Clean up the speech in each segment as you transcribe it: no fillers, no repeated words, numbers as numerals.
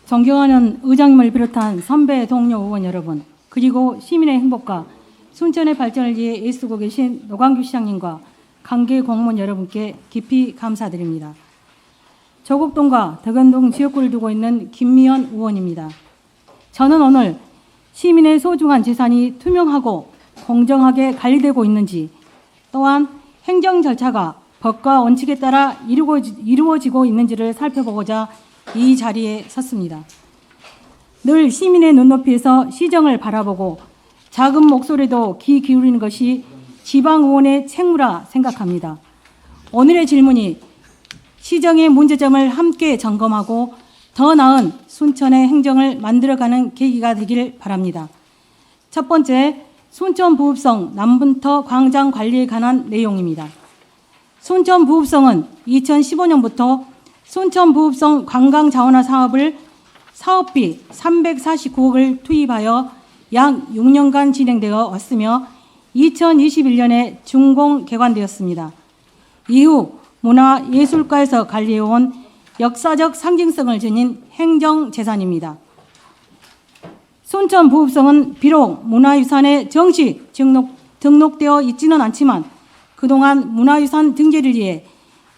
존경하는 의장님을 비롯한 선배 동료 의원 여러분, 그리고 시민의 행복과 순천의 발전을 위해 애쓰고 계신 노광규 시장님과 관계 공무원 여러분께 깊이 감사드립니다. 조국동과 덕연동 지역구를 두고 있는 김미연 의원입니다. 저는 오늘 시민의 소중한 재산이 투명하고 공정하게 관리되고 있는지, 또한 행정 절차가 법과 원칙에 따라 이루어지고 있는지를 살펴보고자 이 자리에 섰습니다. 늘 시민의 눈높이에서 시정을 바라보고 작은 목소리도 귀 기울이는 것이 지방의원의 책무라 생각합니다. 오늘의 질문이 시정의 문제점을 함께 점검하고 더 나은 순천의 행정을 만들어가는 계기가 되길 바랍니다. 첫 번째, 순천 부읍성 남분터 광장 관리에 관한 내용입니다. 순천 부읍성은 2015년부터 순천 부읍성 관광 자원화 사업을 사업비 349억을 투입하여 약 6년간 진행되어 왔으며 2021년에 준공 개관되었습니다. 이후 문화예술과에서 관리해온 역사적 상징성을 지닌 행정재산입니다. 순천 부읍성은 비록 문화유산에 정식 등록되어 있지는 않지만 그동안 문화유산 등재를 위해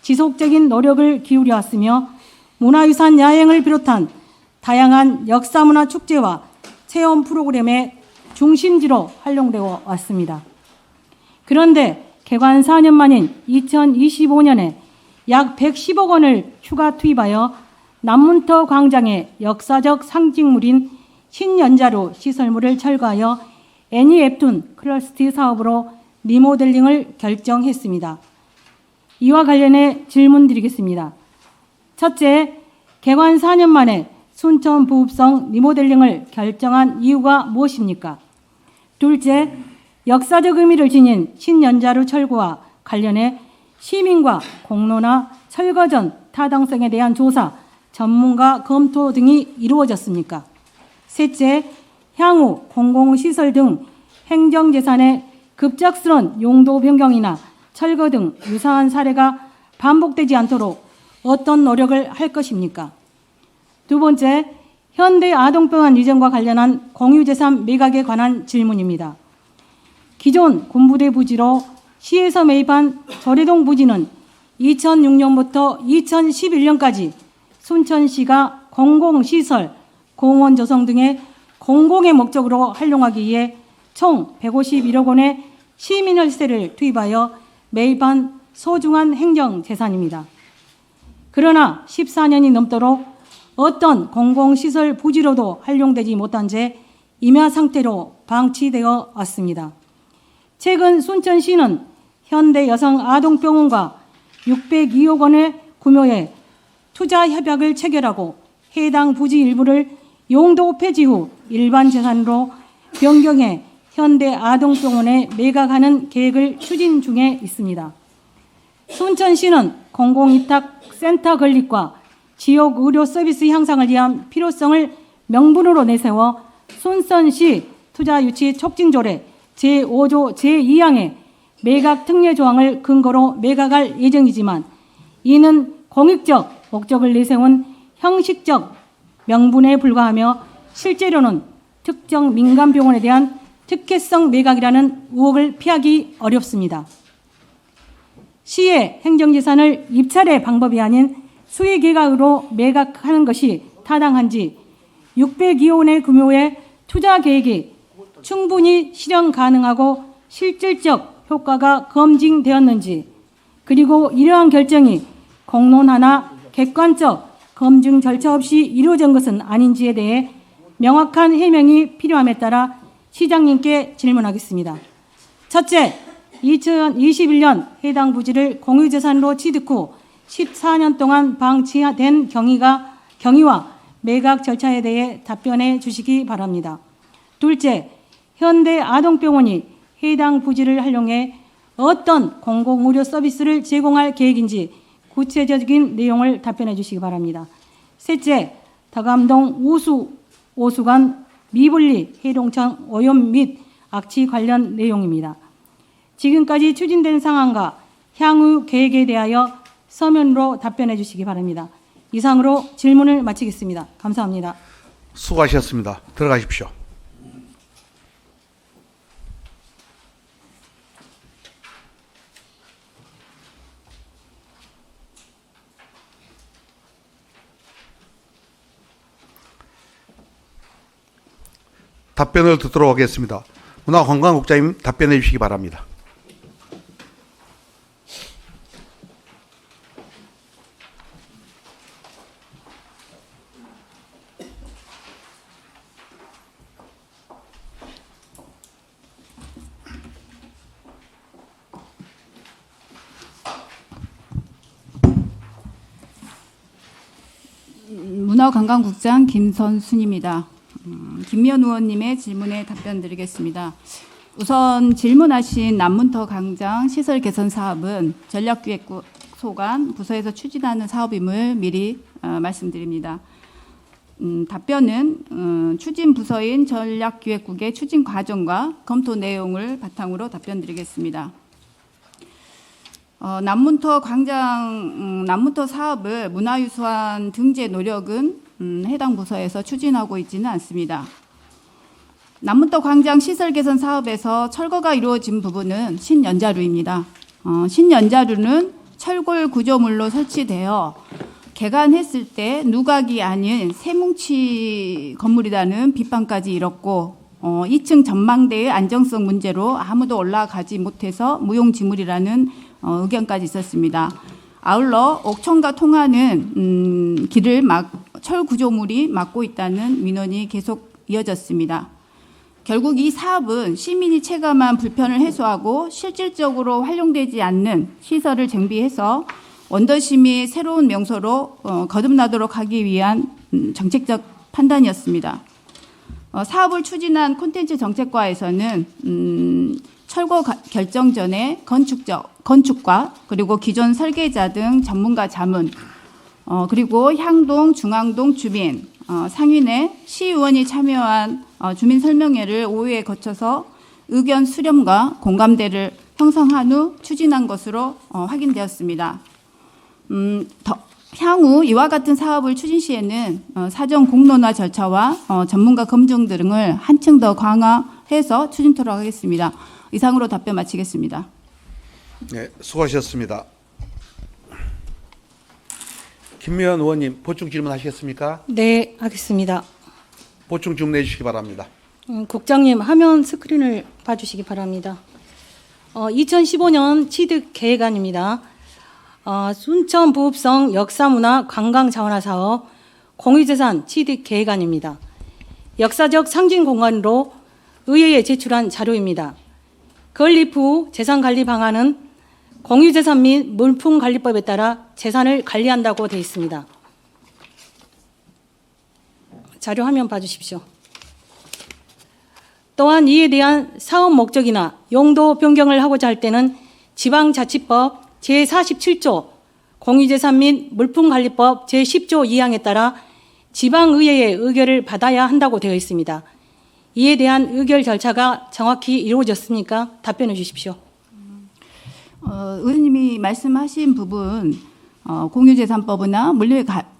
지속적인 노력을 기울여 왔으며 문화유산 야행을 비롯한 다양한 역사문화 축제와 체험 프로그램의 중심지로 활용되어 왔습니다. 그런데 개관 4년 만인 2025년에 약 110억 원을 추가 투입하여 남문터 광장의 역사적 상징물인 신연자루 시설물을 철거하여 애니 웹툰 클러스터 사업으로 리모델링을 결정했습니다. 이와 관련해 질문 드리겠습니다. 첫째, 개관 4년 만에 순천 부읍성 리모델링을 결정한 이유가 무엇입니까? 둘째, 역사적 의미를 지닌 신연자루 철거와 관련해 시민과 공로나 철거 전 타당성에 대한 조사, 전문가 검토 등이 이루어졌습니까? 셋째, 향후 공공시설 등 행정재산의 급작스런 용도 변경이나 철거 등 유사한 사례가 반복되지 않도록 어떤 노력을 할 것입니까? 두 번째, 현대아동병원 이전과 관련한 공유재산 매각에 관한 질문입니다. 기존 군부대 부지로 시에서 매입한 조례동 부지는 2006년부터 2011년까지 순천시가 공공시설, 공원 조성 등의 공공의 목적으로 활용하기 위해 총 151억 원의 시민월세를 투입하여 매입한 소중한 행정재산입니다. 그러나 14년이 넘도록 어떤 공공시설 부지로도 활용되지 못한 채 임야 상태로 방치되어 왔습니다. 최근 순천시는 현대여성아동병원과 602억 원의 규모의 투자 협약을 체결하고 해당 부지 일부를 용도 폐지 후 일반 재산으로 변경해 현대아동병원에 매각하는 계획을 추진 중에 있습니다. 순천시는 공공위탁센터 건립과 지역 의료 서비스 향상을 위한 필요성을 명분으로 내세워 순천시 투자유치 촉진조례 제5조 제2항의 매각 특례 조항을 근거로 매각할 예정이지만 이는 공익적 목적을 내세운 형식적 명분에 불과하며 실제로는 특정 민간병원에 대한 특혜성 매각이라는 의혹을 피하기 어렵습니다. 시의 행정재산을 입찰의 방법이 아닌 수의계약으로 매각하는 것이 타당한지 602억 원의 규모의 투자 계획이 충분히 실현 가능하고 실질적 효과가 검증되었는지, 그리고 이러한 결정이 공론화나 객관적 검증 절차 없이 이루어진 것은 아닌지에 대해 명확한 해명이 필요함에 따라 시장님께 질문하겠습니다. 첫째, 2021년 해당 부지를 공유재산으로 취득 후 14년 동안 방치된 경위와 매각 절차에 대해 답변해 주시기 바랍니다. 둘째, 현대아동병원이 해당 부지를 활용해 어떤 공공의료 서비스를 제공할 계획인지 구체적인 내용을 답변해 주시기 바랍니다. 셋째, 덕암동 오수관 미분리 해동청 오염 및 악취 관련 내용입니다. 지금까지 추진된 상황과 향후 계획에 대하여 서면으로 답변해 주시기 바랍니다. 이상으로 질문을 마치겠습니다. 감사합니다. 수고하셨습니다. 들어가십시오. 답변을 듣도록 하겠습니다. 문화관광국장님 답변해 주시기 바랍니다. 문화관광국장 김선순입니다. 김미연 의원님의 질문에 답변 드리겠습니다. 우선 질문하신 남문터 광장 시설 개선 사업은 전략기획소관 부서에서 추진하는 사업임을 미리 말씀드립니다. 답변은 추진 부서인 전략기획국의 추진 과정과 검토 내용을 바탕으로 답변 드리겠습니다. 남문터 광장, 남문터 사업을 문화유수한 등재 노력은 해당 부서에서 추진하고 있지는 않습니다. 남문터 광장 시설 개선 사업에서 철거가 이루어진 부분은 신연자루입니다. 신연자루는 철골 구조물로 설치되어 개관했을 때 누각이 아닌 세뭉치 건물이라는 비판까지 일었고 2층 전망대의 안정성 문제로 아무도 올라가지 못해서 무용지물이라는 의견까지 있었습니다. 아울러 옥천과 통하는 길을 철 구조물이 막고 있다는 민원이 계속 이어졌습니다. 결국 이 사업은 시민이 체감한 불편을 해소하고 실질적으로 활용되지 않는 시설을 정비해서 원더심이 새로운 명소로 거듭나도록 하기 위한 정책적 판단이었습니다. 사업을 추진한 콘텐츠 정책과에서는 철거 결정 전에 건축과 그리고 기존 설계자 등 전문가 자문, 그리고 향동, 중앙동 주민, 상인회, 시의원이 참여한 주민 설명회를 5회에 거쳐서 의견 수렴과 공감대를 형성한 후 추진한 것으로 확인되었습니다. 향후 이와 같은 사업을 추진 시에는 사전 공론화 절차와 전문가 검증 등을 한층 더 강화해서 추진토록 하겠습니다. 이상으로 답변 마치겠습니다. 네, 수고하셨습니다. 김미연 의원님 보충 질문하시겠습니까? 네, 하겠습니다. 보충 질문해 주시기 바랍니다. 국장님 화면 스크린을 봐주시기 바랍니다. 2015년 취득 계획안입니다. 순천 부읍성 역사문화 관광자원화 사업 공유재산 취득 계획안입니다. 역사적 상징 공간으로 의회에 제출한 자료입니다. 건립 후 재산관리 방안은 공유재산 및 물품관리법에 따라 재산을 관리한다고 되어 있습니다. 자료 화면 봐주십시오. 또한 이에 대한 사업 목적이나 용도 변경을 하고자 할 때는 지방자치법 제47조 공유재산 및 물품관리법 제10조 2항에 따라 지방의회의 의결을 받아야 한다고 되어 있습니다. 이에 대한 의결 절차가 정확히 이루어졌습니까? 답변해 주십시오. 의원님이 말씀하신 부분 공유재산법이나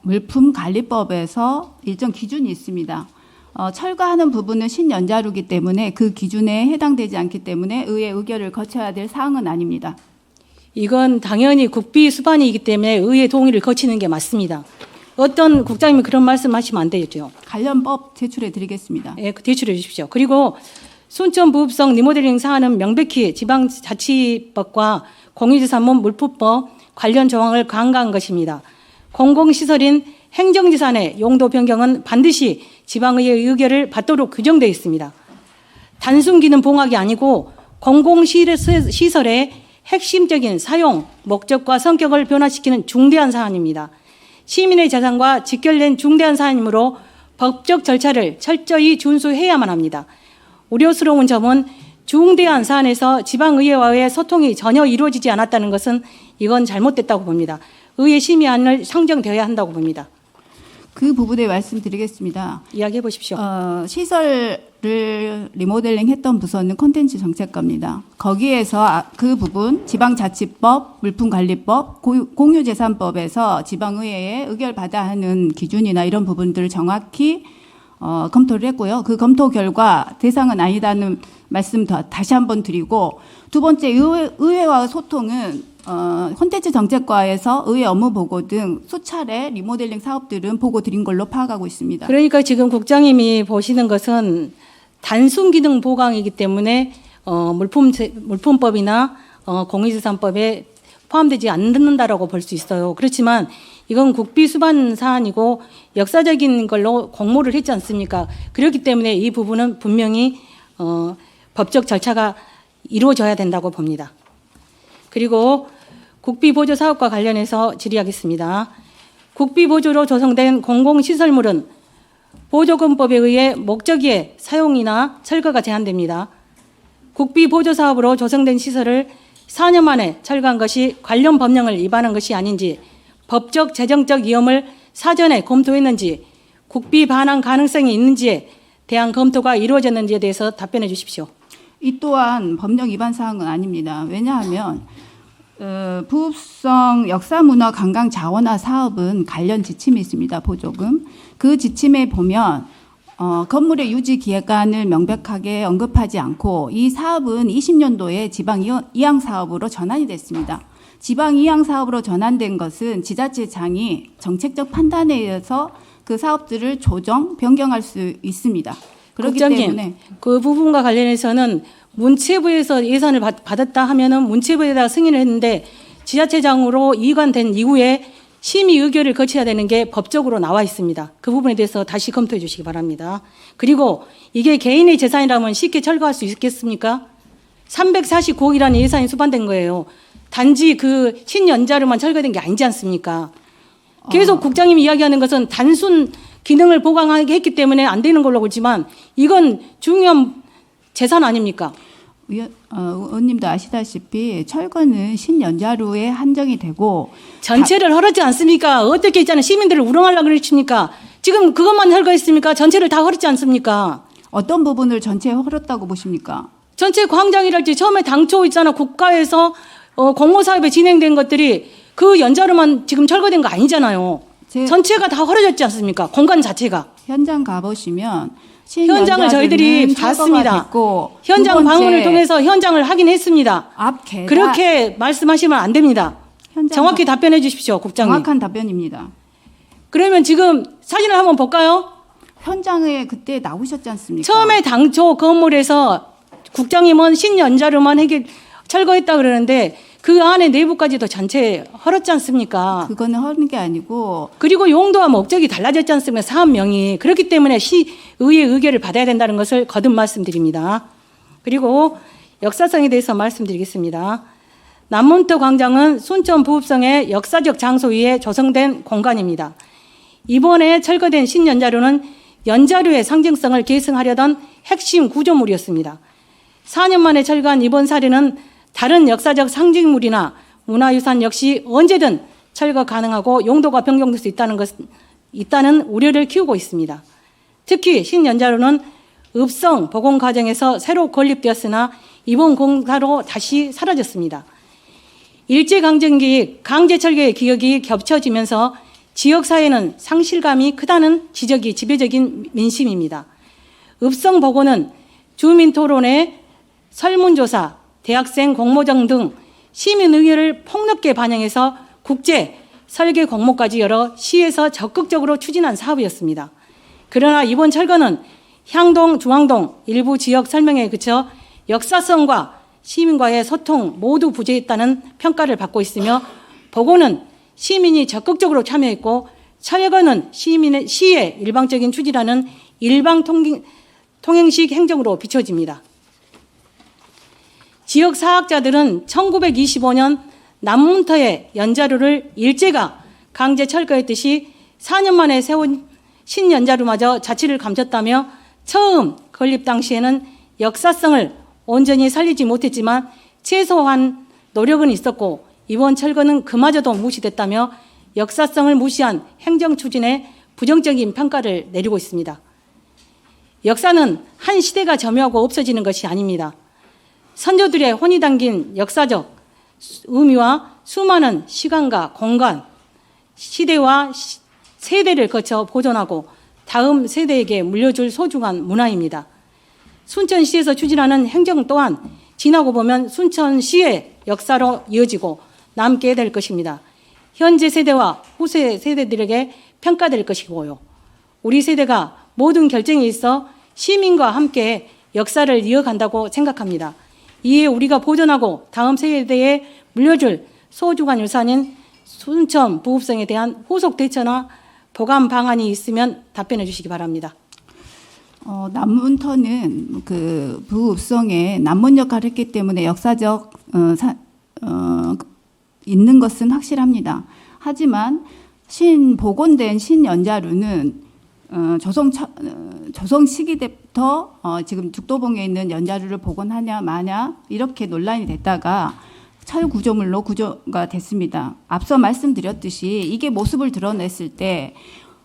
물품관리법에서 일정 기준이 있습니다. 철거하는 부분은 신연자루이기 때문에 그 기준에 해당되지 않기 때문에 의회 의결을 거쳐야 될 사항은 아닙니다. 이건 당연히 국비 수반이기 때문에 의회 동의를 거치는 게 맞습니다. 어떤 국장님이 그런 말씀하시면 안 되죠. 관련법 제출해 드리겠습니다. 예, 제출해 주십시오. 그리고 순천 부읍성 리모델링 사안은 명백히 지방자치법과 공유재산법 물품법 관련 조항을 강화한 것입니다. 공공시설인 행정재산의 용도 변경은 반드시 지방의회 의결을 받도록 규정되어 있습니다. 단순 기능 봉합이 아니고 공공시설의 핵심적인 사용, 목적과 성격을 변화시키는 중대한 사안입니다. 시민의 재산과 직결된 중대한 사안이므로 법적 절차를 철저히 준수해야만 합니다. 우려스러운 점은 중대한 사안에서 지방의회와의 소통이 전혀 이루어지지 않았다는 것은 이건 잘못됐다고 봅니다. 의회 심의안을 상정되어야 한다고 봅니다. 그 부분에 말씀드리겠습니다. 이야기해 보십시오. 시설을 리모델링 했던 부서는 콘텐츠 정책과입니다. 거기에서 그 부분 지방자치법, 물품관리법, 공유재산법에서 지방의회에 의결받아야 하는 기준이나 이런 부분들을 정확히 검토를 했고요. 그 검토 결과 대상은 아니다는 말씀 다시 한번 드리고, 두 번째 의회와 소통은 콘텐츠 정책과에서 의회 업무 보고 등 수차례 리모델링 사업들은 보고 드린 걸로 파악하고 있습니다. 그러니까 지금 국장님이 보시는 것은 단순 기능 보강이기 때문에 물품법이나 공유재산법에 포함되지 않는다라고 볼 수 있어요. 그렇지만 이건 국비 수반 사안이고 역사적인 걸로 공모를 했지 않습니까? 그렇기 때문에 이 부분은 분명히 법적 절차가 이루어져야 된다고 봅니다. 그리고 국비보조 사업과 관련해서 질의하겠습니다. 국비보조로 조성된 공공시설물은 보조금법에 의해 목적의 사용이나 철거가 제한됩니다. 국비보조 사업으로 조성된 시설을 4년 만에 철거한 것이 관련 법령을 위반한 것이 아닌지, 법적 재정적 위험을 사전에 검토했는지, 국비 반환 가능성이 있는지에 대한 검토가 이루어졌는지에 대해서 답변해 주십시오. 이 또한 법령 위반 사항은 아닙니다. 왜냐하면 부읍성 역사문화 관광 자원화 사업은 관련 지침이 있습니다. 보조금. 그 지침에 보면 건물의 유지 기간을 명백하게 언급하지 않고, 이 사업은 20년도에 지방 이양 사업으로 전환이 됐습니다. 지방 이양 사업으로 전환된 것은 지자체장이 정책적 판단에 의해서 그 사업들을 조정, 변경할 수 있습니다. 그렇기 국장님, 때문에 그 부분과 관련해서는 문체부에서 예산을 받았다 하면은 문체부에다 승인을 했는데 지자체장으로 이관된 이후에 심의 의결을 거쳐야 되는 게 법적으로 나와 있습니다. 그 부분에 대해서 다시 검토해 주시기 바랍니다. 그리고 이게 개인의 재산이라면 쉽게 철거할 수 있겠습니까? 349억이라는 예산이 수반된 거예요. 단지 그 신연자료만 철거된 게 아니지 않습니까? 계속 국장님이 이야기하는 것은 단순 기능을 보강하게 했기 때문에 안 되는 걸로 보지만 이건 중요한 재산 아닙니까? 의원님도 아시다시피 철거는 신연자료에 한정이 되고 전체를 허르지 않습니까? 어떻게 있잖아요. 시민들을 우롱하려고 그러십니까? 지금 그것만 철거했습니까? 전체를 다 허르지 않습니까? 어떤 부분을 전체에 헐었다고 보십니까? 전체 광장이랄지 처음에 당초 있잖아. 국가에서 공모사업에 진행된 것들이 그 연자료만 지금 철거된 거 아니잖아요. 전체가 다 허러졌지 않습니까? 공간 자체가. 현장 가보시면 현장을 저희들이 봤습니다. 현장 방문을 통해서 현장을 확인했습니다. 앞 계단 그렇게 말씀하시면 안 됩니다. 정확히 답변해 주십시오, 국장님. 정확한 답변입니다. 그러면 지금 사진을 한번 볼까요? 현장에 그때 나오셨지 않습니까? 처음에 당초 건물에서 국장님은 신연자료만 철거했다 그러는데 그 안에 내부까지도 전체 헐었지 않습니까? 그거는 허는 게 아니고, 그리고 용도와 목적이 달라졌지 않습니까? 사업명이. 그렇기 때문에 시의회 의결을 받아야 된다는 것을 거듭 말씀드립니다. 그리고 역사성에 대해서 말씀드리겠습니다. 남문터 광장은 순천 부읍성의 역사적 장소 위에 조성된 공간입니다. 이번에 철거된 신연자료는 연자료의 상징성을 계승하려던 핵심 구조물이었습니다. 4년 만에 철거한 이번 사례는 다른 역사적 상징물이나 문화유산 역시 언제든 철거 가능하고 용도가 변경될 수 있다는 우려를 키우고 있습니다. 특히 신연자료는 읍성 복원 과정에서 새로 건립되었으나 이번 공사로 다시 사라졌습니다. 일제강점기 강제철거의 기억이 겹쳐지면서 지역사회는 상실감이 크다는 지적이 지배적인 민심입니다. 읍성 복원은 주민토론회, 설문조사, 대학생 공모전 등 시민 의견을 폭넓게 반영해서 국제 설계 공모까지 열어 시에서 적극적으로 추진한 사업이었습니다. 그러나 이번 철거는 향동, 중앙동 일부 지역 설명에 그쳐 역사성과 시민과의 소통 모두 부재했다는 평가를 받고 있으며, 복원은 시민이 적극적으로 참여했고 철거는 시의 일방적인 추진하는 일방 통행식 행정으로 비춰집니다. 지역 사학자들은 1925년 남문터의 연자료를 일제가 강제 철거했듯이 4년 만에 세운 신연자료마저 자취를 감췄다며 처음 건립 당시에는 역사성을 온전히 살리지 못했지만 최소한 노력은 있었고 이번 철거는 그마저도 무시됐다며 역사성을 무시한 행정 추진에 부정적인 평가를 내리고 있습니다. 역사는 한 시대가 점유하고 없어지는 것이 아닙니다. 선조들의 혼이 담긴 역사적 의미와 수많은 시간과 공간, 시대와 세대를 거쳐 보존하고 다음 세대에게 물려줄 소중한 문화입니다. 순천시에서 추진하는 행정 또한 지나고 보면 순천시의 역사로 이어지고 남게 될 것입니다. 현재 세대와 후세 세대들에게 평가될 것이고요. 우리 세대가 모든 결정에 있어 시민과 함께 역사를 이어간다고 생각합니다. 이에 우리가 보존하고 다음 세대에 물려줄 소중한 유산인 순천 부읍성에 대한 후속 대처나 보강 방안이 있으면 답변해 주시기 바랍니다. 남문터는 그 부읍성에 남문 역할을 했기 때문에 역사적 있는 것은 확실합니다. 하지만 복원된 신연자루는 조성 시기 때부터 지금 죽도봉에 있는 연자루를 복원하냐 마냐 이렇게 논란이 됐다가 철구조물로 구조가 됐습니다. 앞서 말씀드렸듯이 이게 모습을 드러냈을 때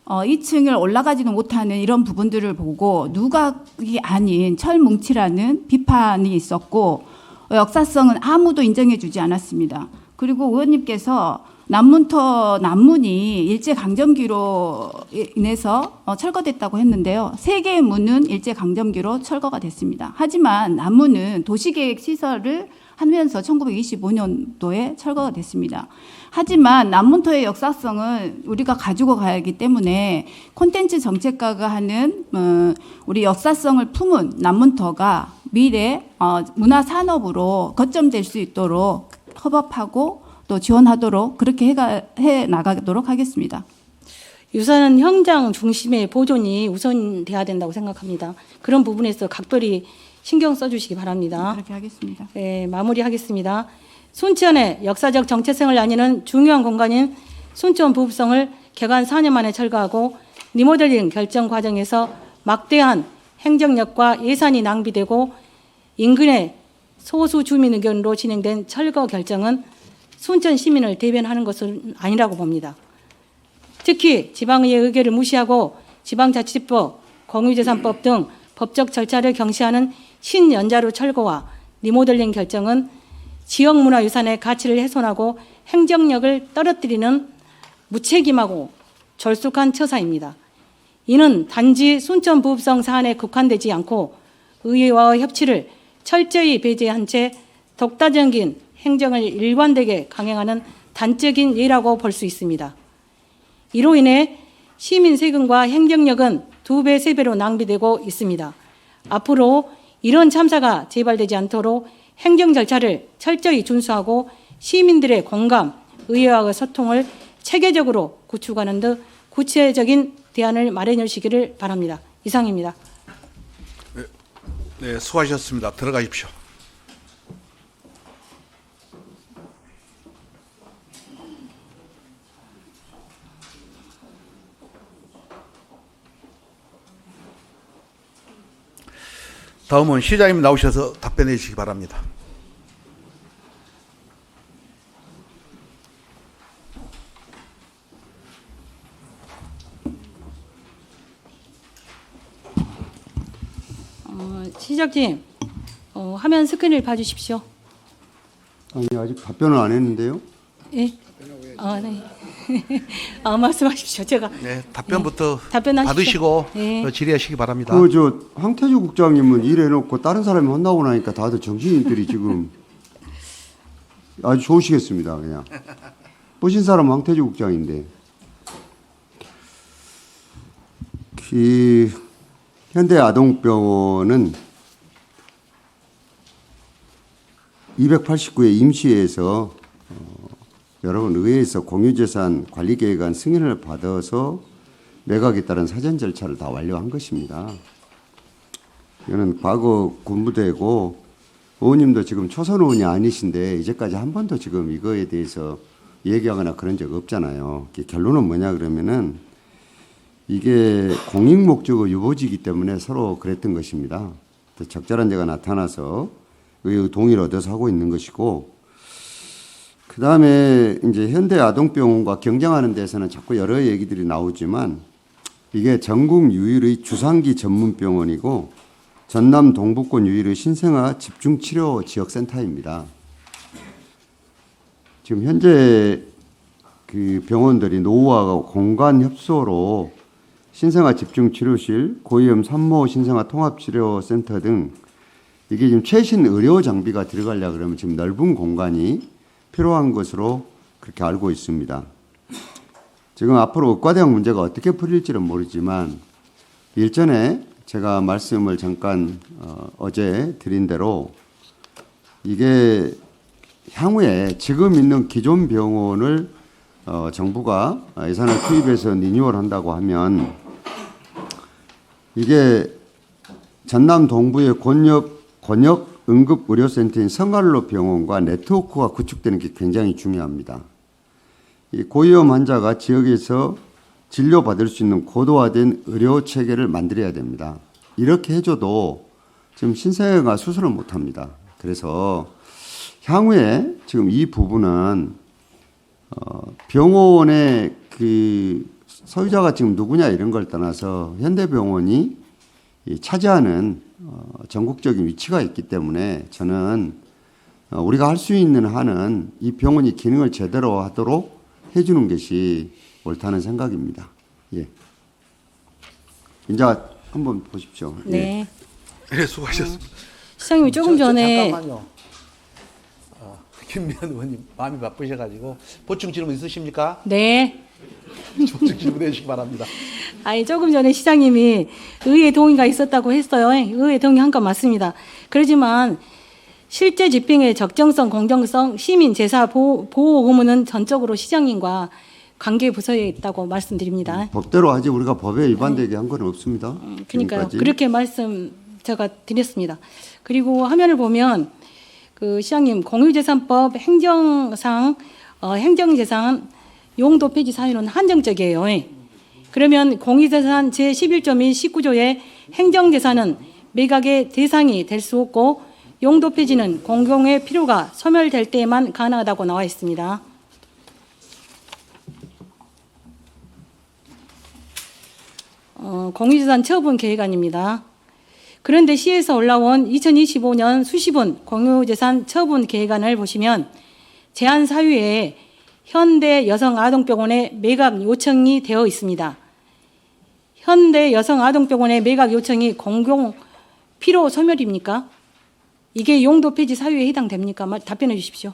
2층을 올라가지도 못하는 이런 부분들을 보고 누각이 아닌 철뭉치라는 비판이 있었고 역사성은 아무도 인정해주지 않았습니다. 그리고 의원님께서 남문이 일제강점기로 인해서 철거됐다고 했는데요. 3개의 문은 일제강점기로 철거가 됐습니다. 하지만 남문은 도시계획 시설을 하면서 1925년도에 철거가 됐습니다. 하지만 남문터의 역사성은 우리가 가지고 가야 하기 때문에 콘텐츠 정책과가 하는 우리 역사성을 품은 남문터가 미래 문화산업으로 거점될 수 있도록 협업하고 또 지원하도록 그렇게 해 나가도록 하겠습니다. 유산은 현장 중심의 보존이 우선돼야 된다고 생각합니다. 그런 부분에서 각별히 신경 써주시기 바랍니다. 그렇게 하겠습니다. 네, 마무리하겠습니다. 순천의 역사적 정체성을 나뉘는 중요한 공간인 순천 부읍성을 개관 4년 만에 철거하고 리모델링 결정 과정에서 막대한 행정력과 예산이 낭비되고 인근의 소수 주민 의견으로 진행된 철거 결정은 순천 시민을 대변하는 것은 아니라고 봅니다. 특히 지방의회 의결을 무시하고 지방자치법, 공유재산법 등 법적 절차를 경시하는 신연자루 철거와 리모델링 결정은 지역문화유산의 가치를 훼손하고 행정력을 떨어뜨리는 무책임하고 절숙한 처사입니다. 이는 단지 순천 부읍성 사안에 국한되지 않고 의회와의 협치를 철저히 배제한 채 독다적인 행정을 일관되게 강행하는 단적인 예라고 볼 수 있습니다. 이로 인해 시민 세금과 행정력은 2배, 3배로 낭비되고 있습니다. 앞으로 이런 참사가 재발되지 않도록 행정 절차를 철저히 준수하고 시민들의 공감, 의회와의 소통을 체계적으로 구축하는 등 구체적인 대안을 마련해 주시기를 바랍니다. 이상입니다. 네, 수고하셨습니다. 들어가십시오. 다음은 시장님 나오셔서 답변해 주시기 바랍니다. 시장님, 화면 스크린을 봐주십시오. 아니 아직 답변을 안 했는데요. 예. 네. 말씀하십시오. 제가 네, 답변부터 답변하십시오. 받으시고 네. 질의하시기 바랍니다. 황태주 국장님은 일해놓고 다른 사람이 혼나고 나니까 다들 정신들이 지금 아주 좋으시겠습니다. 그냥 보신 사람은 황태주 국장인데 이 현대아동병원은 289회 임시회에서 여러분 의회에서 공유재산 관리계획안 승인을 받아서 매각에 따른 사전 절차를 다 완료한 것입니다. 이거는 과거 군부대고 의원님도 지금 초선 의원이 아니신데 이제까지 한 번도 지금 이거에 대해서 얘기하거나 그런 적 없잖아요. 결론은 뭐냐 그러면은 이게 공익 목적의 유보지이기 때문에 서로 그랬던 것입니다. 적절한 데가 나타나서 의의 동의를 얻어서 하고 있는 것이고 그 다음에 이제 현대아동병원과 경쟁하는 데서는 자꾸 여러 얘기들이 나오지만 이게 전국 유일의 주상기 전문병원이고 전남 동부권 유일의 신생아 집중치료 지역센터입니다. 지금 현재 그 병원들이 노후화하고 공간 협소로 신생아 집중치료실, 고위험 산모 신생아 통합치료센터 등 이게 지금 최신 의료 장비가 들어가려고 그러면 지금 넓은 공간이 필요한 것으로 그렇게 알고 있습니다. 지금 앞으로 의과대학 문제가 어떻게 풀릴지는 모르지만 일전에 제가 말씀을 잠깐 어제 드린 대로 이게 향후에 지금 있는 기존 병원을 정부가 예산을 투입해서 리뉴얼한다고 하면 이게 전남 동부의 권역 응급의료센터인 성갈로 병원과 네트워크가 구축되는 게 굉장히 중요합니다. 이 고위험 환자가 지역에서 진료받을 수 있는 고도화된 의료 체계를 만들어야 됩니다. 이렇게 해줘도 지금 신생아가 수술을 못합니다. 그래서 향후에 지금 이 부분은 병원의 그 소유자가 지금 누구냐 이런 걸 떠나서 현대병원이 차지하는 전국적인 위치가 있기 때문에 저는 우리가 할 수 있는 한은 이 병원이 기능을 제대로 하도록 해주는 것이 옳다는 생각입니다. 예. 이제 한번 보십시오. 네. 네, 수고하셨습니다. 시장님이 조금 전에 잠깐만요. 김미연 의원님 마음이 바쁘셔가지고 보충 질문 있으십니까? 네. 보충 질문해 주시기 바랍니다. 아니 조금 전에 시장님이 의회 동의가 있었다고 했어요. 의회 동의한 건 맞습니다. 그렇지만 실제 집행의 적정성, 공정성, 시민 제사 보호 의무는 전적으로 시장님과 관계 부서에 있다고 말씀드립니다. 법대로 하지 우리가 법에 위반되게 한 건 없습니다. 그러니까요. 지금까지. 그렇게 말씀 제가 드렸습니다. 그리고 화면을 보면 그 시장님 공유재산법 행정상 행정재산 용도 폐지 사유는 한정적이에요. 그러면 공유재산 제11조및 19조의 행정재산은 매각의 대상이 될 수 없고 용도 폐지는 공공의 필요가 소멸될 때에만 가능하다고 나와 있습니다. 공유재산 처분 계획안입니다. 그런데 시에서 올라온 2025년 수시분 공유재산 처분 계획안을 보시면 제한 사유에 현대여성아동병원의 매각 요청이 되어 있습니다. 현대여성아동병원의 매각 요청이 공공 필요 소멸입니까? 이게 용도 폐지 사유에 해당됩니까? 답변해 주십시오.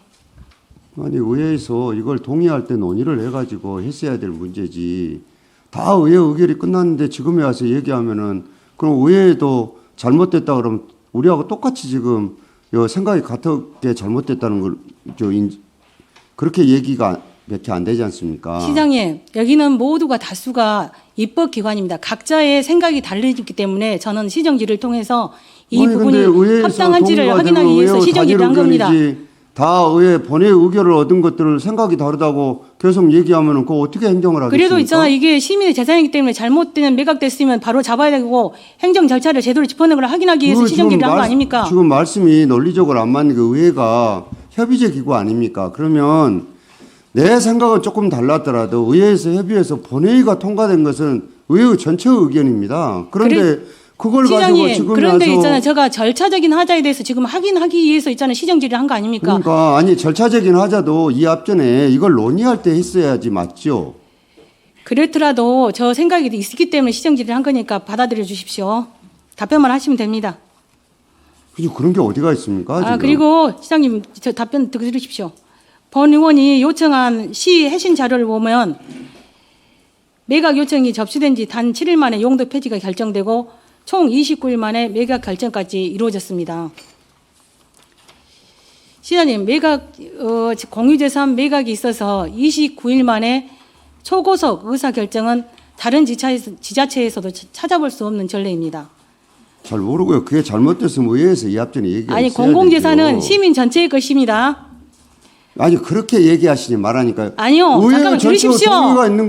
아니 의회에서 이걸 동의할 때 논의를 해가지고 했어야 될 문제지. 다 의회 의결이 끝났는데 지금에 와서 얘기하면은 그럼 의회에도 잘못됐다 그러면 우리하고 똑같이 지금 생각이 같게 잘못됐다는 걸 그렇게 얘기가 몇 개 안 되지 않습니까? 시장님, 여기는 모두가 다수가 입법기관입니다. 각자의 생각이 다르기 때문에 저는 시정지를 통해서 이 부분이 합당한지를 확인하기 위해서 시정지를 한 겁니다. 다 의회 본회의 의결을 얻은 것들을 생각이 다르다고 계속 얘기하면 그거 어떻게 행정을 하겠습니까? 그래도 있잖아. 이게 시민의 재산이기 때문에 잘못된 매각됐으면 바로 잡아야 되고 행정 절차를 제대로 짚어낸 걸 확인하기 위해서 시정지를 한 거 아닙니까? 지금 말씀이 논리적으로 안 맞는 게 의회가 협의제 기구 아닙니까? 그러면 내 생각은 조금 달랐더라도 의회에서 협의해서 본회의가 통과된 것은 의회 전체 의견입니다. 그런데 그걸 시장님, 가지고 지금 그런데 와서 있잖아요. 제가 절차적인 하자에 대해서 지금 확인하기 위해서 있잖아요. 시정지를 한 거 아닙니까? 그러니까 아니 절차적인 하자도 이 앞전에 이걸 논의할 때 했어야지 맞죠. 그렇더라도 저 생각이 있기 때문에 시정지를 한 거니까 받아들여 주십시오. 답변만 하시면 됩니다. 그런 게 어디가 있습니까? 지금? 그리고 시장님 저 답변 들으십시오. 본 의원이 요청한 시 해신 자료를 보면 매각 요청이 접수된 지 단 7일 만에 용도 폐지가 결정되고 총 29일 만에 매각 결정까지 이루어졌습니다. 시장님, 공유재산 매각이 있어서 29일 만에 초고속 의사결정은 다른 지자체에서도 찾아볼 수 없는 전례입니다. 잘 모르고요. 그게 잘못됐으면 의회에서 이 앞전에 얘기했어야 아니, 공공재산은 되죠. 시민 전체의 것입니다. 아니 그렇게 얘기하시니 말하니까요. 아니요. 잠깐만 들으십시오.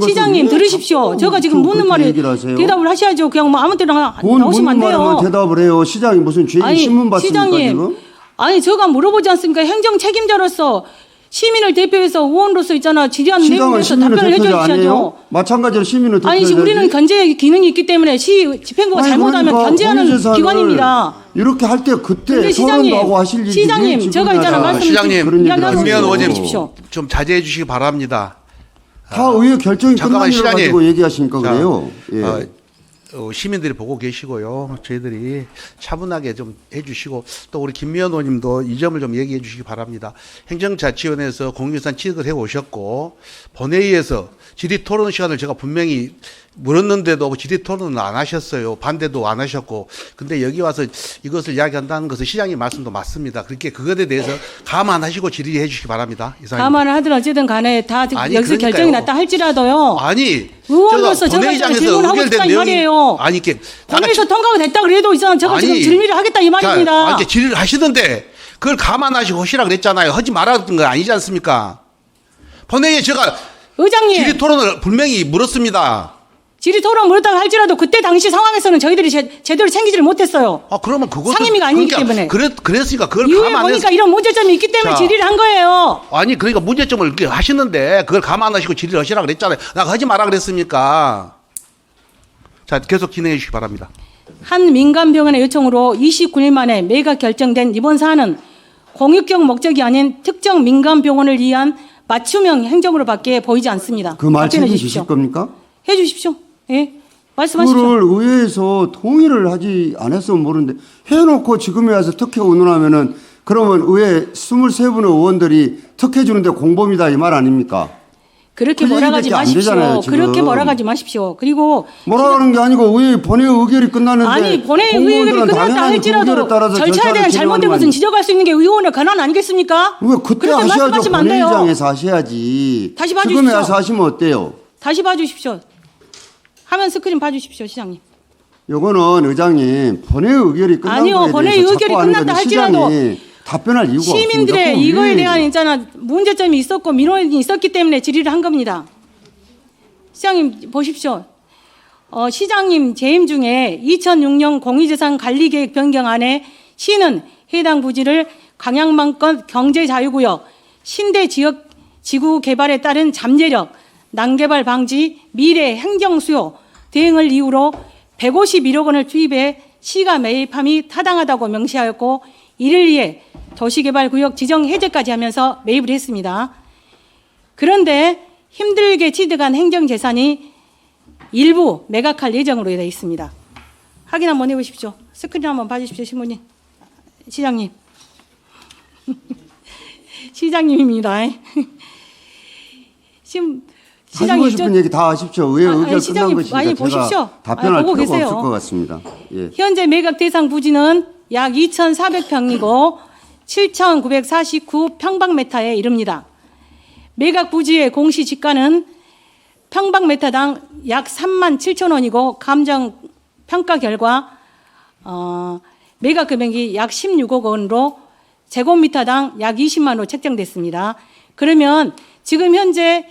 시장님 들으십시오. 제가 지금 묻는 말에 대답을 하셔야죠. 그냥 뭐 아무 때나 나오시면 안 돼요. 대답을 해요. 시장이 무슨 죄인 신문 봤습니까 시장님, 지금? 아니 제가 물어보지 않습니까? 행정 책임자로서 시민을 대표해서 의원으로서 있잖아. 질의한 시장은 내용에서 시민의 답변을 대표자 해주셔야죠. 아니에요? 마찬가지로 시민의 대표자. 아니, 우리는 견제 기능이 있기 때문에 집행부가 잘못하면 견제하는 기관입니다. 이렇게 할 때 그때 근데 토론도 하고 하실 일이 시장님, 지금 제가 있잖아, 다 말씀 시장님, 그런 얘기를 이야기하고 김미연 하시고. 의원님 주십시오. 좀 자제해 주시기 바랍니다. 다 의회 결정이 잠깐만, 끝난 일 시장님. 가지고 얘기하시니까 자, 그래요. 예. 시민들이 보고 계시고요. 저희들이 차분하게 좀 해주시고 또 우리 김미연 의원님도 이 점을 좀 얘기해 주시기 바랍니다. 행정자치위원회에서 공유산 취득을 해오셨고 본회의에서 질의토론 시간을 제가 분명히 물었는데도 질의토론은 안 하셨어요. 반대도 안 하셨고 근데 여기 와서 이것을 이야기한다는 것은 시장님 말씀도 맞습니다. 그렇게 그것에 대해서 감안하시고 질의해 주시기 바랍니다. 이상입니다. 감안을 하든 어쨌든 간에 다 아니, 여기서 그러니까요. 결정이 났다 할지라도 아니 의원으로서 제가 본회의장에서 질문하고 의결된 싶다 이 말이에요. 아니 이렇게 본회의에서 통과가 됐다 그래도 있잖아. 제가 지금 아니, 질의를 하겠다 이 말입니다. 자, 이렇게 질의를 하시던데 그걸 감안하시고 하시라 그랬잖아요. 하지 말았던 거 아니지 않습니까? 본회의에 제가 의장님, 질의 토론을 분명히 물었습니다. 질의 토론 물었다고 할지라도 그때 당시 상황에서는 저희들이 제대로 챙기지를 못했어요. 아 그러면 그것도 상임위가 아니기 때문에. 그랬으니까 그걸 이후에 감안해서 보니까 이런 문제점이 있기 때문에 자. 질의를 한 거예요. 아니 그러니까 문제점을 이렇게 하시는데 그걸 감안하시고 질의를 하시라 그랬잖아요. 나 하지 마라 그랬습니까? 자 계속 진행해 주시기 바랍니다. 한 민간병원의 요청으로 29일 만에 매각 결정된 이번 사안은 공익적 목적이 아닌 특정 민간병원을 위한 맞춤형 행정으로밖에 보이지 않습니다. 그 말 답변해 책임 주십시오. 지실 겁니까? 해 주십시오. 예. 말씀하십시오. 그걸 의회에서 동의를 하지 않았으면 모르는데 해놓고 지금에 와서 특혜 운운하면은 그러면 의회 23분의 의원들이 특혜 주는데 공범이다 이 말 아닙니까? 그렇게 그 몰아가지 얘기밖에 안 마십시오. 되잖아요, 지금. 그렇게 몰아가지 마십시오. 그리고 뭐라 하는 게 아니고 의회 본회의 의결이 끝났는데 아니 본회의 의결이 공무원들은 끝났다 당연히 그 할지라도 의결에 따라서 절차에 절차를 대한 잘못된 진행하는 것은 지적할 수 있는 게 의원의 권한 아니겠습니까? 왜 그때 그렇게 하셔야죠. 말씀하시면 안 돼요. 본회의장에서 하셔야지. 다시 지금에 봐주십시오. 와서 하시면 어때요? 다시 봐주십시오. 화면 스크린 봐주십시오, 시장님. 요거는 의장님 본회의 의결이 끝난 아니요, 거에 본회의 대해서 의결이 자꾸 하는 끝났다 건데 할지라도 시장이 답변할 이유가 없습니다. 시민들의 그럼 이거에 왜 대한 있잖아 문제점이 있었고 민원이 있었기 때문에 질의를 한 겁니다. 시장님 보십시오. 시장님 재임 중에 2006년 공유재산 관리계획 변경안에 시는 해당 부지를 강양만권 경제자유구역, 신대 지역 지구 개발에 따른 잠재력, 난개발 방지, 미래 행정 수요 대응을 이유로 151억 원을 투입해 시가 매입함이 타당하다고 명시하였고 이를 위해 도시개발구역 지정 해제까지 하면서 매입을 했습니다. 그런데 힘들게 취득한 행정재산이 일부 매각할 예정으로 되어 있습니다. 확인 한번 해보십시오. 스크린 한번 봐주십시오, 신부님. 시장님. 시장님입니다. 하시고 싶은 얘기 다 하십시오. 의회 의결 끝난 시장님, 것이니까 많이 제가 보십시오. 답변할 보고 필요가 계세요. 없을 것 같습니다. 예. 현재 매각 대상 부지는 약 2,400평이고 7,949평방미터에 이릅니다. 매각 부지의 공시 지가는 평방미터당 약 3만 7천 원이고 감정 평가 결과 매각 금액이 약 16억 원으로 제곱미터당 약 20만 원으로 책정됐습니다. 그러면 지금 현재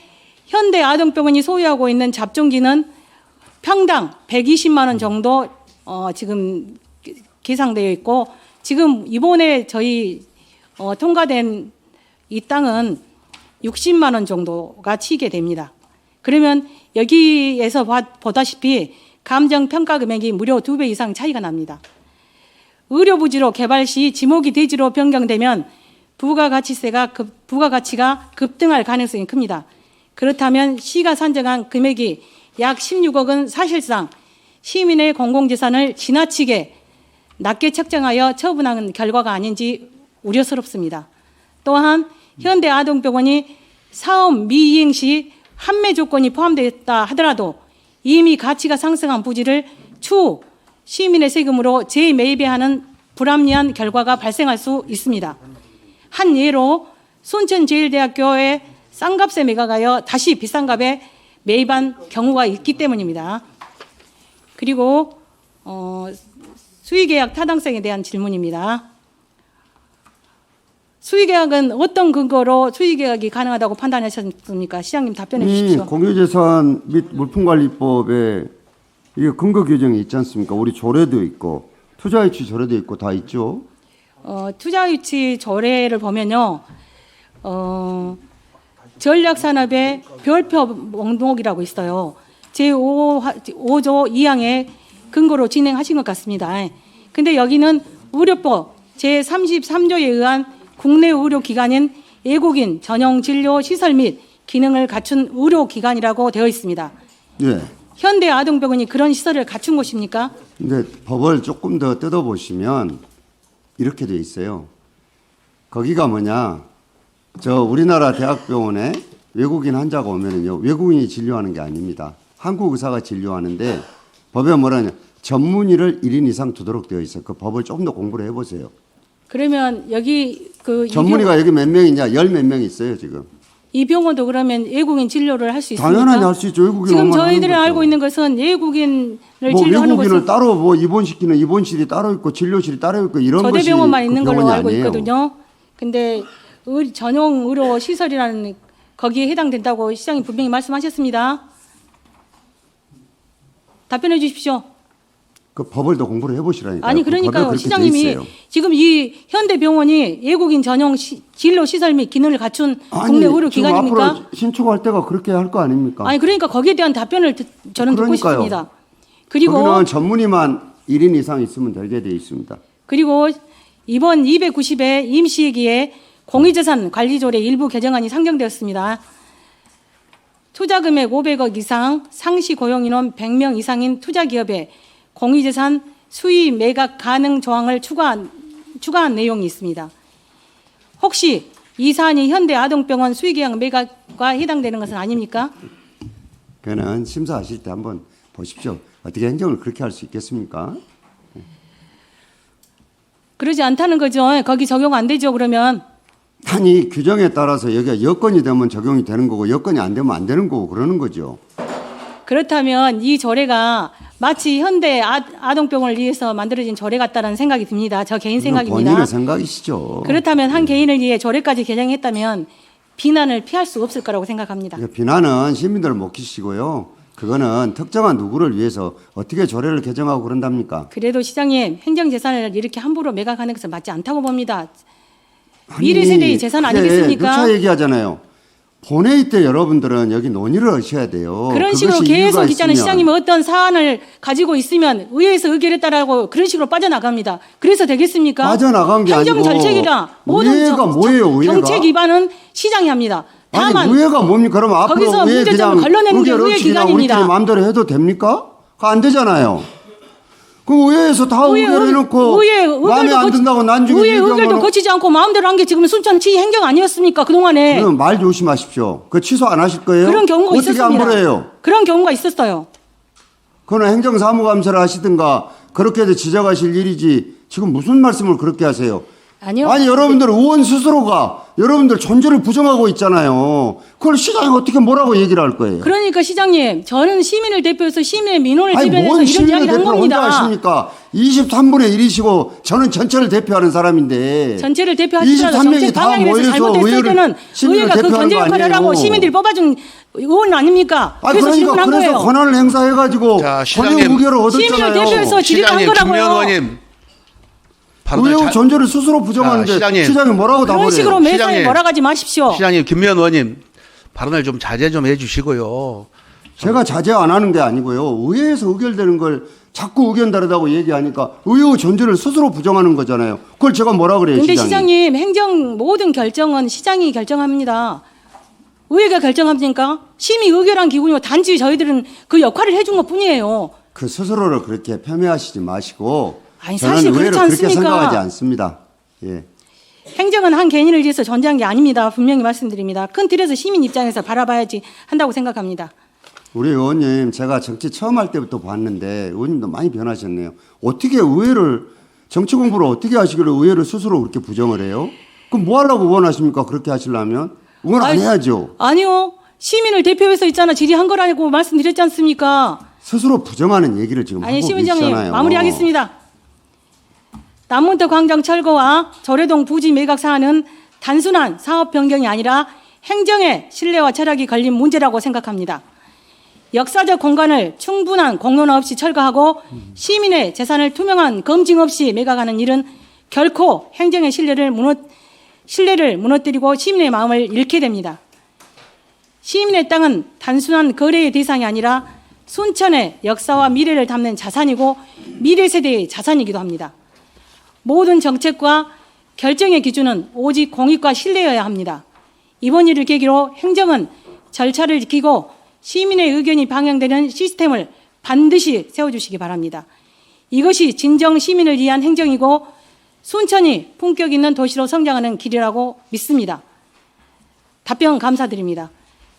현대아동병원이 소유하고 있는 잡종기는 평당 120만 원 정도 지금 계상되어 있고 지금 이번에 저희 통과된 이 땅은 60만 원 정도가 치게 됩니다. 그러면 여기에서 보다시피 감정 평가 금액이 무려 2배 이상 차이가 납니다. 의료부지로 개발 시 지목이 대지로 변경되면 부가가치가 급등할 가능성이 큽니다. 그렇다면 시가 산정한 금액이 약 16억은 사실상 시민의 공공재산을 지나치게 낮게 책정하여 처분하는 결과가 아닌지 우려스럽습니다. 또한 현대아동병원이 사업 미이행 시 환매 조건이 포함되었다 하더라도 이미 가치가 상승한 부지를 추후 시민의 세금으로 재매입해야 하는 불합리한 결과가 발생할 수 있습니다. 한 예로 순천제일대학교에 싼 값에 매각하여 다시 비싼 값에 매입한 경우가 있기 때문입니다. 그리고 수의계약 타당성에 대한 질문입니다. 수의계약은 어떤 근거로 수의계약이 가능하다고 판단하셨습니까? 시장님 답변해 주십시오. 공유재산 및 물품관리법에 이게 근거 규정이 있지 않습니까? 우리 조례도 있고 투자유치 조례도 있고 다 있죠. 투자유치 조례를 보면요. 전략산업의 별표 목록이라고 있어요. 제5조 2항에 근거로 진행하신 것 같습니다. 근데 여기는 의료법 제33조에 의한 국내 의료기관인 외국인 전용 진료 시설 및 기능을 갖춘 의료기관이라고 되어 있습니다. 예. 현대아동병원이 그런 시설을 갖춘 곳입니까? 근데 법을 조금 더 뜯어보시면 이렇게 돼 있어요. 거기가 뭐냐? 저 우리나라 대학병원에 외국인 환자가 오면은요, 외국인이 진료하는 게 아닙니다. 한국 의사가 진료하는데 법에 뭐라냐? 전문의를 1인 이상 두도록 되어 있어요. 그 법을 조금 더 공부를 해보세요. 그러면 여기 그 전문의가 여기 몇 명이냐? 10몇 명 있어요, 지금. 이 병원도 그러면 외국인 진료를 할 수 있습니까? 당연하게 할 수 있죠. 외국인 지금 오면 하는 저희들이 거죠. 알고 있는 것은 외국인을 뭐 진료하는 외국인을 것은 따로 뭐 입원시키는 입원실이 따로 있고 진료실이 따로 있고 이런 것이 저대병원만 그 있는 걸로 병원이 알고 아니에요. 있거든요. 근데 전용 의료 시설이라는 거기에 해당된다고 시장님 분명히 말씀하셨습니다. 답변해 주십시오. 그 법을 더 공부를 해보시라니까요. 아니 그 법에 그러니까요. 그렇게 돼 시장님이 있어요. 지금 이 현대병원이 외국인 전용 진료 시설 및 기능을 갖춘 국내 의료 지금 기관입니까? 앞으로 신청할 때가 그렇게 할 거 아닙니까? 아니 그러니까 거기에 대한 답변을 저는 듣고 그러니까요. 싶습니다. 그리고 거기는 전문의만 1인 이상 있으면 되게 돼 있습니다. 그리고 이번 290회 임시회기에 공유재산 관리조례 일부 개정안이 상정되었습니다. 투자금액 500억 이상, 상시 고용인원 100명 이상인 투자기업에 공유재산 수의 매각 가능 조항을 추가한 내용이 있습니다. 혹시 이 사안이 현대아동병원 수의계약 매각과 해당되는 것은 아닙니까? 그거는 심사하실 때 한번 보십시오. 어떻게 행정을 그렇게 할 수 있겠습니까? 그러지 않다는 거죠. 거기 적용 안 되죠, 그러면. 아니 규정에 따라서 여기가 여건이 되면 적용이 되는 거고 여건이 안 되면 안 되는 거고 그러는 거죠. 그렇다면 이 조례가 마치 현대 아동병원을 위해서 만들어진 조례 같다는 생각이 듭니다. 저 개인 생각입니다. 본인의 생각이시죠. 그렇다면 한 개인을 위해 조례까지 개정했다면 비난을 피할 수 없을 거라고 생각합니다. 그러니까 비난은 시민들을 못 키시고요. 그거는 특정한 누구를 위해서 어떻게 조례를 개정하고 그런답니까? 그래도 시장님 행정재산을 이렇게 함부로 매각하는 것은 맞지 않다고 봅니다. 미래 세대의 재산 아니겠습니까? 누차 얘기하잖아요. 본회의 때 여러분들은 여기 논의를 하셔야 돼요. 그런 식으로 그것이 계속 이유가 있잖아요. 있으면. 시장님은 어떤 사안을 가지고 있으면 의회에서 의결했다라고 그런 식으로 빠져나갑니다. 그래서 되겠습니까? 빠져나간 게 행정 아니고 절책이라 모든 의회가 뭐예요, 의회가? 정책 기반은 시장이 합니다. 다만 아니 의회가 뭡니까? 그럼 앞으로 거기서 의회 문제점을 그냥 걸러내는 게 의결 의회 없이 그냥 기관입니다. 우리끼리 마음대로 해도 됩니까? 그거 안 되잖아요. 그 의회에서 다 의결해놓고 마음에 안 든다고 난중에 의회 의결도 얘기하면 거치지 않고 마음대로 한 게 지금 순천시 행정 아니었습니까? 그동안에. 그럼 말 조심하십시오. 그 취소 안 하실 거예요? 그런 경우가 어떻게 있었습니다. 안 그래요? 그런 경우가 있었어요. 그거는 행정사무감사를 하시든가 그렇게도 지적하실 일이지 지금 무슨 말씀을 그렇게 하세요? 아니요. 아니 여러분들 의원 스스로가 여러분들 존재를 부정하고 있잖아요. 그걸 시장이 어떻게 뭐라고 얘기를 할 거예요? 그러니까 시장님, 저는 시민을 대표해서 시민의 민원을 아니 지변해서 뭔 이런 시민을 이야기를 한 대표를 혼자 겁니다. 하십니까? 23분의 1이시고 저는 전체를 대표하는 사람인데 전체를 대표하시더라도 23명이 정책 다 방향에 대해서 모여서 잘못됐을 때는 시민을 의회가 그 대표하는 견제 거 역할을 하고 아니에요. 시민들이 뽑아준 의원 아닙니까? 아 그래서 그러니까 질문한 그래서 거예요. 권한을 행사해가지고 자, 권역 시장님. 의결을 시민을 얻었잖아요. 대표해서 질의한 시장님, 거라고요. 김미연 의원님. 의회 존재를 스스로 부정하는데 자, 시장님. 시장이 뭐라고 그런 답을 식으로 해요? 매사에 시장님. 몰아가지 마십시오. 시장님, 김미연 의원님 발언을 좀 자제 좀 해주시고요. 제가 자제 안 하는 게 아니고요. 의회에서 의결되는 걸 자꾸 의견 다르다고 얘기하니까 의회 존재를 스스로 부정하는 거잖아요. 그걸 제가 뭐라 그래요, 근데 시장이? 시장님, 행정 모든 결정은 시장이 결정합니다. 의회가 결정합니까? 심의 의결한 기구니고 단지 저희들은 그 역할을 해준 것 뿐이에요. 그 스스로를 그렇게 폄훼하시지 마시고 아니, 저는 사실 의회를 그렇지 그렇게 않습니까? 생각하지 않습니다. 예. 행정은 한 개인을 위해서 존재한 게 아닙니다. 분명히 말씀드립니다. 큰 틀에서 시민 입장에서 바라봐야지 한다고 생각합니다. 우리 의원님 제가 정치 처음 할 때부터 봤는데 의원님도 많이 변하셨네요. 어떻게 의회를 정치 공부를 어떻게 하시길래 의회를 스스로 그렇게 부정을 해요? 그럼 뭐 하려고 의원하십니까? 그렇게 하시려면 의원 안 아니, 해야죠. 아니요. 시민을 대표해서 있잖아. 질의한 거라고 말씀드렸지 않습니까? 스스로 부정하는 얘기를 지금 아니, 하고 시민장님 계시잖아요. 마무리하겠습니다. 남문터 광장 철거와 조례동 부지 매각 사안은 단순한 사업 변경이 아니라 행정의 신뢰와 철학이 걸린 문제라고 생각합니다. 역사적 공간을 충분한 공론화 없이 철거하고 시민의 재산을 투명한 검증 없이 매각하는 일은 결코 행정의 신뢰를 신뢰를 무너뜨리고 시민의 마음을 잃게 됩니다. 시민의 땅은 단순한 거래의 대상이 아니라 순천의 역사와 미래를 담는 자산이고 미래 세대의 자산이기도 합니다. 모든 정책과 결정의 기준은 오직 공익과 신뢰여야 합니다. 이번 일을 계기로 행정은 절차를 지키고 시민의 의견이 반영되는 시스템을 반드시 세워주시기 바랍니다. 이것이 진정 시민을 위한 행정이고 순천이 품격 있는 도시로 성장하는 길이라고 믿습니다. 답변 감사드립니다.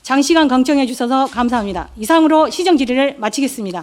장시간 경청해 주셔서 감사합니다. 이상으로 시정 질의를 마치겠습니다.